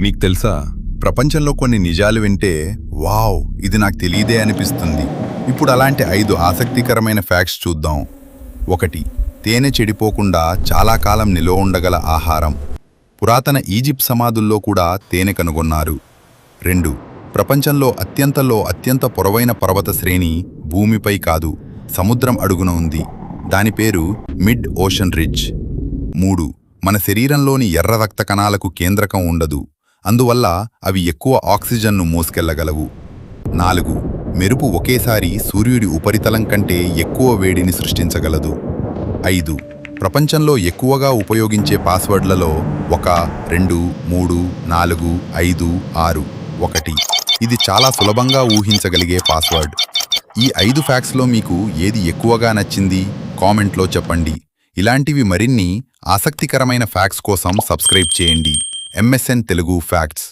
మీకు తెలుసా, ప్రపంచంలో కొన్ని నిజాలు వింటే వావ్, ఇది నాకు తెలియదే అనిపిస్తుంది. ఇప్పుడు అలాంటి 5 ఆసక్తికరమైన ఫ్యాక్ట్స్ చూద్దాం. 1. తేనె చెడిపోకుండా చాలా కాలం నిల్వ ఉండగల ఆహారం. పురాతన ఈజిప్ట్ సమాధుల్లో కూడా తేనె కనుగొన్నారు. 2. ప్రపంచంలో అత్యంత పొడవైన పర్వత శ్రేణి భూమిపై కాదు, సముద్రం అడుగున ఉంది. దాని పేరు మిడ్ ఓషన్ రిడ్జ్. 3. మన శరీరంలోని ఎర్ర రక్త కణాలకు కేంద్రకం ఉండదు, అందువల్ల అవి ఎక్కువ ఆక్సిజన్ను మోసుకెళ్లగలవు. 4. మెరుపు ఒకేసారి సూర్యుడి ఉపరితలం కంటే ఎక్కువ వేడిని సృష్టించగలదు. 5. ప్రపంచంలో ఎక్కువగా ఉపయోగించే పాస్వర్డ్లలో 1, 2, 3, 4, 5, 6, 1. ఇది చాలా సులభంగా ఊహించగలిగే పాస్వర్డ్. ఈ 5 ఫ్యాక్ట్స్లో మీకు ఏది ఎక్కువగా నచ్చింది కామెంట్లో చెప్పండి. ఇలాంటివి మరిన్ని ఆసక్తికరమైన ఫ్యాక్ట్స్ కోసం సబ్స్క్రైబ్ చేయండి. MSN Telugu facts.